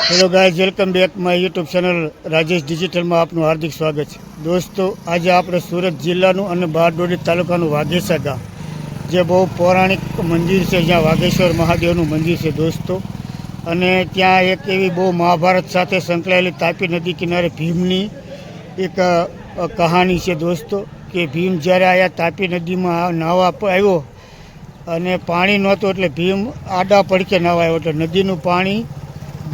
Hello guys, welcome back my YouTube channel Rajesh ડિજિટલમાં આપનું હાર્દિક સ્વાગત છે. દોસ્તો, આજે આપણે સુરત જિલ્લાનું અને બારડોલી તાલુકાનું વાઘેસા ગામ, જે બહુ પૌરાણિક મંદિર છે, જ્યાં વાઘેશ્વર મહાદેવનું મંદિર છે દોસ્તો. અને ત્યાં એક એવી બહુ મહાભારત સાથે સંકળાયેલી તાપી નદી કિનારે ભીમની એક કહાની છે દોસ્તો, કે ભીમ જ્યારે આયા તાપી નદીમાં નાહવા આવ્યો અને પાણી નહોતું, એટલે ભીમ આડા પડકે નાહવા આવ્યો, એટલે નદીનું પાણી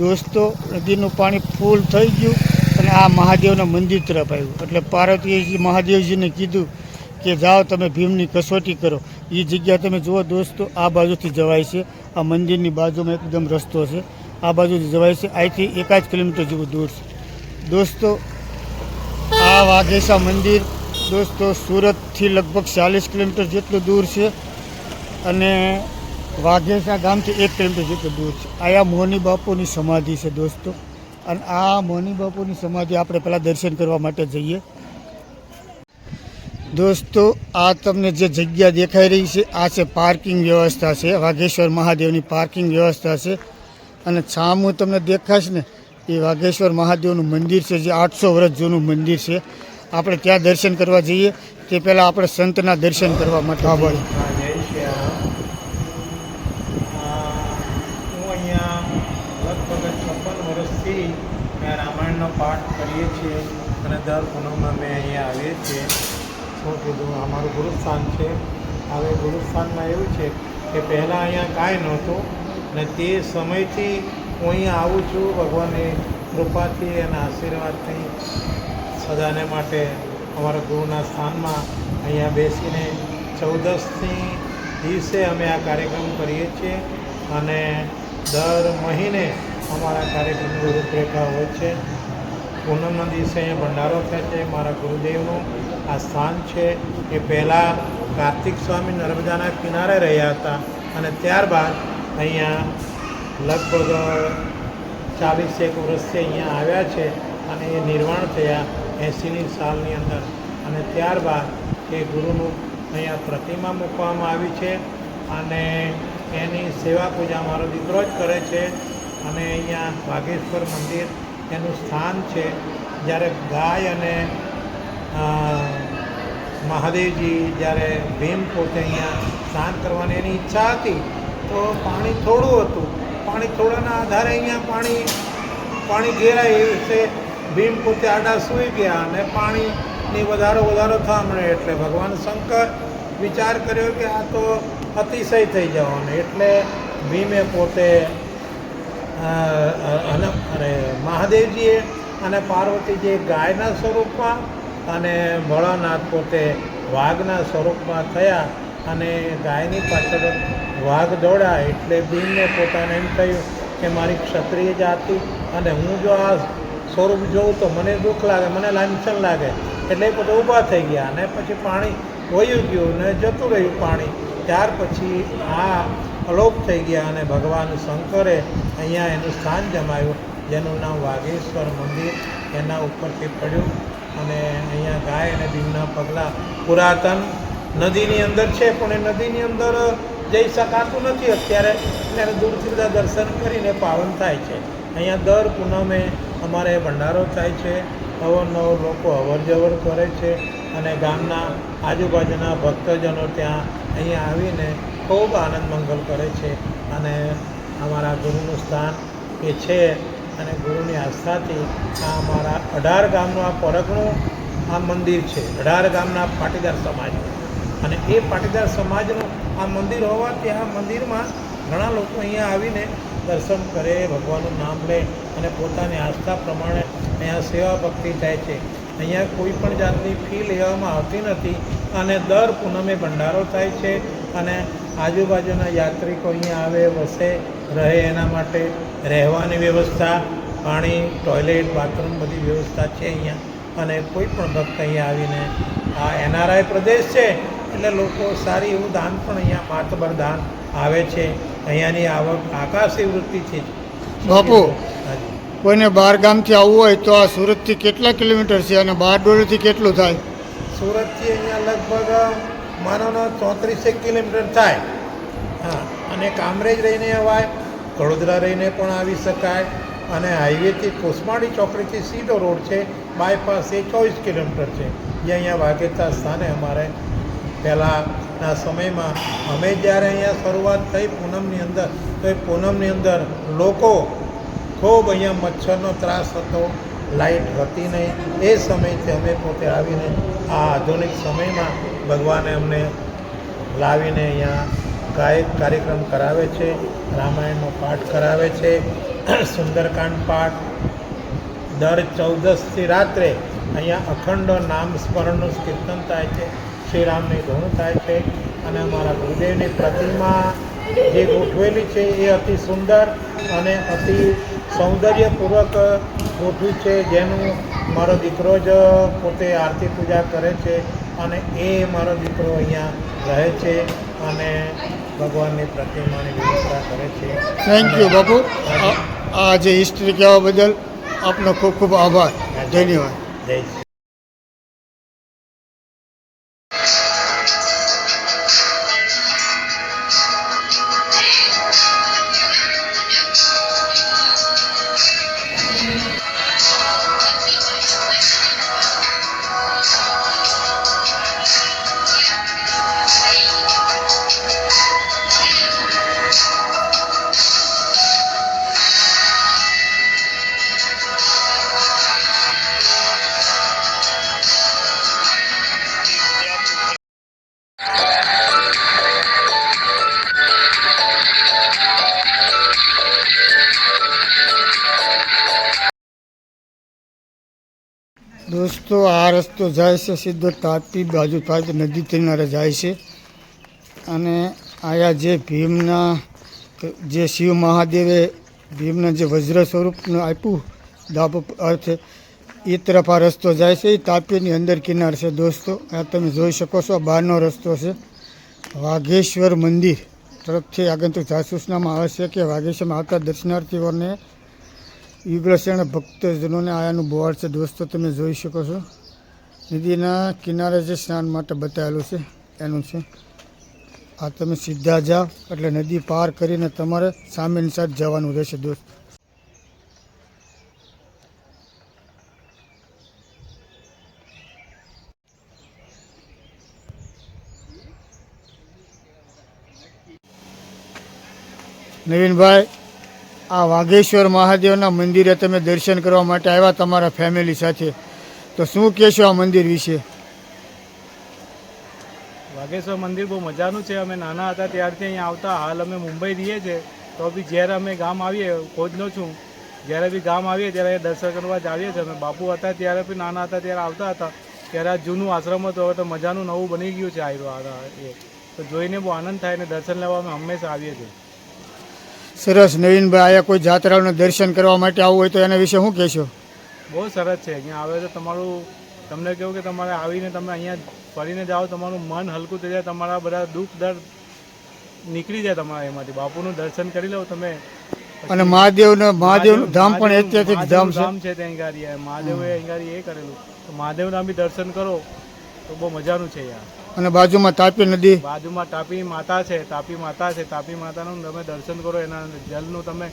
દોસ્તો નદીનું પાણી ફૂલ થઈ ગયું અને આ મહાદેવના મંદિર તરફ આવ્યું. એટલે પાર્વતીજી મહાદેવજીને કીધું કે જાઓ તમે ભીમની કસોટી કરો. એ જગ્યા તમે જુઓ દોસ્તો, આ બાજુથી જવાય છે, આ મંદિરની બાજુમાં એકદમ રસ્તો છે, આ બાજુથી જવાય છે. અહીંથી 1 કિલોમીટર જેવું દૂર છે દોસ્તો. આ વાઘેસા મંદિર દોસ્તો સુરતથી લગભગ 40 કિલોમીટર જેટલું દૂર છે અને વાઘેસા ગામથી 1 કિલોમીટર જેટલું દૂર છે. આયા મોની બાપુની સમાધિ છે દોસ્તો. અને આ મોની બાપુની સમાધિ આપણે પહેલાં દર્શન કરવા માટે જઈએ દોસ્તો. આ તમને જે જગ્યા દેખાઈ રહી છે, આ છે પાર્કિંગ વ્યવસ્થા છે, વાઘેશ્વર મહાદેવની પાર્કિંગ વ્યવસ્થા છે. અને સામું તમને દેખાશે ને, એ વાઘેશ્વર મહાદેવનું મંદિર છે, જે 800 વર્ષ જૂનું મંદિર છે. આપણે ત્યાં દર્શન કરવા જઈએ તે પહેલાં આપણે સંતના દર્શન કરવા માટે આભાર. રામાયણનો પાઠ કરીએ છીએ અને દર પૂનમમાં અમે અહીંયા આવીએ છીએ. શું કીધું, અમારું ગુરુસ્થાન છે. હવે ગુરુસ્થાનમાં એવું છે કે પહેલાં અહીંયા કાંઈ નહોતું અને તે સમયથી હું અહીંયા આવું છું ભગવાનની કૃપાથી અને આશીર્વાદથી સદાને માટે અમારા ગુરુના સ્થાનમાં અહીંયા બેસીને 14મી દિવસે અમે આ કાર્યક્રમ કરીએ છીએ. અને દર મહિને અમારા કાર્યક્રમની રૂપરેખા હોય છે. પૂનમના દિવસે અહીંયા ભંડારો થાય છે. મારા ગુરુદેવનું આ સ્થાન છે. એ પહેલાં કાર્તિક સ્વામી નર્મદાના કિનારે રહ્યા હતા અને ત્યારબાદ અહીંયા લગભગ 40 વર્ષથી અહીંયા આવ્યા છે અને એ નિર્વાણ થયા 80ની સાલની અંદર. અને ત્યારબાદ એ ગુરુનું અહીંયા પ્રતિમા મૂકવામાં આવી છે અને એની સેવા પૂજા મારો દીકરો જ કરે છે. અને અહીંયા વાઘેશ્વર મંદિર એનું સ્થાન છે. જ્યારે ગાય અને મહાદેવજી જ્યારે ભીમ પોતે અહીંયા સ્નાન કરવાની એની ઈચ્છા હતી, તો પાણી થોડું હતું. પાણી થોડાના આધારે અહીંયા પાણી ઘેરાય એ વિશે ભીમ પોતે આડા સૂઈ ગયા અને પાણીની વધારો થવા મળે. એટલે ભગવાન શંકર વિચાર કર્યો કે આ તો અતિશય થઈ જવાનો, એટલે ભીમે પોતે મહાદેવજીએ અને પાર્વતીજીએ ગાયના સ્વરૂપમાં અને ભોળાનાથ પોતે વાઘના સ્વરૂપમાં થયા અને ગાયની પાછળ વાઘ દોડ્યા. એટલે ભીમને પોતાને એમ થયું કે મારી ક્ષત્રિય જાતિ અને હું જો આ સ્વરૂપ જોઉં તો મને દુઃખ લાગે, મને લાંછન લાગે. એટલે એ પોતે ઊભા થઈ ગયા અને પછી પાણી વયું ગયું ને જતું રહ્યું પાણી. ત્યાર પછી આ અલોપ થઈ ગયા અને ભગવાન શંકરે અહીંયા એનું સ્થાન જમાયું, જેનું નામ વાઘેશ્વર મંદિર એના ઉપરથી પડ્યું. અને અહીંયા ગાય અને ભીમના પગલાં પુરાતન નદીની અંદર છે, પણ એ નદીની અંદર જઈ શકાતું નથી અત્યારે. ત્યારે દૂરથી બધા દર્શન કરીને પાવન થાય છે. અહીંયા દર પૂનમે અમારે ભંડારો થાય છે. અવરનવર લોકો અવરજવર કરે છે અને ગામના આજુબાજુના ભક્તજનો ત્યાં અહીંયા આવીને ખૂબ આનંદ મંગલ કરે છે. અને અમારા ગુરુનું સ્થાન એ છે અને ગુરુની આસ્થાથી આ અમારા 18 ગામનું આ પરગણું આ મંદિર છે. 18 ગામના પાટીદાર સમાજનું, અને એ પાટીદાર સમાજનું આ મંદિર હોવાથી આ મંદિરમાં ઘણા લોકો અહીંયા આવીને દર્શન કરે, ભગવાનનું નામ લે અને પોતાની આસ્થા પ્રમાણે અહીંયા સેવા ભક્તિ થાય છે. અહીંયા કોઈ પણ જાતની ફી લેવામાં આવતી નથી અને દર પૂનમે ભંડારો થાય છે. અને આજુબાજુના યાત્રિકો અહીંયા આવે, વસે, રહે, એના માટે રહેવાની વ્યવસ્થા, પાણી, ટોયલેટ, બાથરૂમ બધી વ્યવસ્થા છે અહીંયા. અને કોઈ પણ ભક્ત અહીંયા આવીને, આ NRI પ્રદેશ છે એટલે લોકો સારી એવું દાન પણ અહીંયા માતબર દાન આવે છે. અહીંયાની આવક આકાશી વૃત્તિથી જ. બાપુ, કોઈને બહાર ગામથી આવવું હોય તો આ સુરતથી કેટલા કિલોમીટર છે અને બારડોલીથી કેટલું થાય? સુરતથી અહીંયા લગભગ માનો 34 કિલોમીટર થાય. હા, અને કામરેજ રહીને અવાય, વડોદરા રહીને પણ આવી શકાય, અને હાઈવેથી કુસમાડી ચોકડીથી સીધો રોડ છે, બાયપાસ એ 24 કિલોમીટર છે. જે અહીંયા વાઘેતા સ્થાને અમારે પહેલાંના સમયમાં અમે જ્યારે અહીંયા શરૂઆત થઈ પૂનમની અંદર, તો એ પૂનમની અંદર લોકો ખૂબ અહીંયા મચ્છરનો ત્રાસ હતો, લાઇટ હતી નહીં. એ સમયથી અમે પોતે આવીને આ આધુનિક સમયમાં ભગવાને અમને લાવીને અહીંયા ગાયક કાર્યક્રમ કરાવે છે, રામાયણનો પાઠ કરાવે છે, સુંદરકાંડ પાઠ દર 14થી રાત્રે અહીંયા અખંડ નામ સ્મરણનું કીર્તન થાય છે, શ્રીરામની ધૂન થાય છે. અને અમારા ગુરુદેવની પ્રતિમા જે ગોઠવેલી છે એ અતિ સુંદર અને અતિ સૌંદર્યપૂર્વક ગોઠવી છે, જેનું મારો દીકરો જ પોતે આરતી પૂજા કરે છે અને એ મારો દીકરો અહીંયા રહે છે અને ભગવાનની પ્રતિમાની વ્યવસ્થા કરે છે. થેન્ક યુ બાપુ. આ જે હિસ્ટ્રી કહેવા બદલ આપનો ખૂબ ખૂબ આભાર. ધન્યવાદ. જય શ્રી દોસ્તો, આ રસ્તો જાય છે સીધો તાપી બાજુ, તાપી નદી કિનારે જાય છે. અને આયા જે ભીમના જે શિવ મહાદેવે ભીમના જે વજ્ર સ્વરૂપનું આપ્યું દાપ અર્થે, એ તરફ આ રસ્તો જાય છે. એ તાપીની અંદર કિનાર છે દોસ્તો. આ તમે જોઈ શકો છો, બહારનો રસ્તો છે. વાઘેશ્વર મંદિર તરફથી આગંતુક જાસૂસનામાં આવે છે કે વાઘેશ્વરમાં આવતા દર્શનાર્થીઓને યુગલશરણ ભક્તજનોને આયાનું બોર્ડ છે દોસ્તો, તમે જોઈ શકો છો. નદીના કિનારે જે સ્નાન માટે બતાવેલું છે એનું છે. આ તમે સીધા જાઓ એટલે નદી પાર કરીને તમારે સામેની સાઈડ જવાનું રહેશે દોસ્ત. નવીનભાઈ, આ વાઘેશ્વર મહાદેવના મંદિરે તમે દર્શન કરવા માટે આવ્યા તમારા ફેમિલી સાથે, તો શું કહેશો આ મંદિર વિશે? વાઘેશ્વર મંદિર બહુ મજાનું છે. અમે નાના હતા ત્યારથી અહીંયા આવતા. હાલ અમે મુંબઈ રહીએ છીએ, તો બી જ્યારે અમે ગામ આવીએ, ખોજનો છું, જ્યારે બી ગામ આવીએ ત્યારે દર્શન કરવા જ આવીએ છીએ. અમે બાપુ હતા ત્યારે બી નાના હતા ત્યારે આવતા હતા, ત્યારે આ જૂનું આશ્રમ હતું, હવે તો મજાનું નવું બની ગયું છે એ. તો જોઈને બહુ આનંદ થાય અને દર્શન લેવા અમે હંમેશા આવીએ છીએ. સરસ. નવીનભાઈ, આયા કોઈ જાત્રાઓના દર્શન કરવા માટે આવવું હોય તો એના વિશે શું કહેશો? બહુ સરસ છે. અહીંયા આવે તો તમારું, તમને કહ્યું કે તમારે આવીને તમે અહીંયા ફરીને જાઓ, તમારું મન હલકું થઈ જાય, તમારા બધા દુઃખ દર્દ નીકળી જાય તમારા એમાંથી. બાપુનું દર્શન કરી લો તમે. અને મહાદેવનું ધામ પણ ઐતિહાસિક ધામ છે ત્યાં ગાડી. મહાદેવે અહીં ગાડી એ કરેલું, તો મહાદેવના બી દર્શન કરો તો બહુ મજાનું છે યાર. અને બાજુમાં તાપી નદી, બાજુમાં તાપી માતા છે. તાપી માતાનું તમે દર્શન કરો, એના જલનું તમે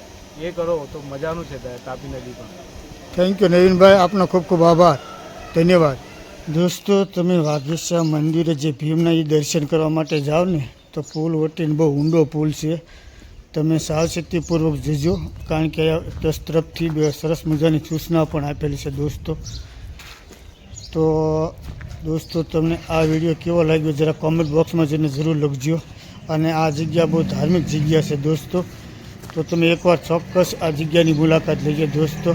એ કરો તો મજાનું છે તાપી નદી પણ. થેન્ક યુ નવીનભાઈ, આપનો ખૂબ ખૂબ આભાર. ધન્યવાદ. દોસ્તો, તમે વાઘેશ્વર મંદિરે જે ભીમના એ દર્શન કરવા માટે જાઓ ને, તો પુલ વટીને બહુ ઊંડો પુલ છે. તમે સાવચેતીપૂર્વક જજો, કારણ કે ટ્રસ્ટ તરફથી બે સરસ મજાની સૂચના પણ આપેલી છે દોસ્તો. તો દોસ્તો, તમને આ વિડીયો કેવો લાગ્યો જરા કોમેન્ટ બોક્સમાં જઈને જરૂર લખજો. અને આ જગ્યા બહુ ધાર્મિક જગ્યા છે દોસ્તો, તો તમે એકવાર ચોક્કસ આ જગ્યાની મુલાકાત લેજો દોસ્તો.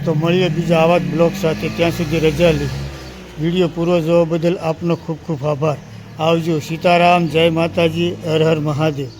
તો મળીએ બીજા આવા જ બ્લોગ સાથે. ત્યાં સુધી રજા લે. વિડીયો પૂરો જોવા બદલ આપનો ખૂબ ખૂબ આભાર. આવજો. સીતારામ, જય માતાજી, હર હર મહાદેવ.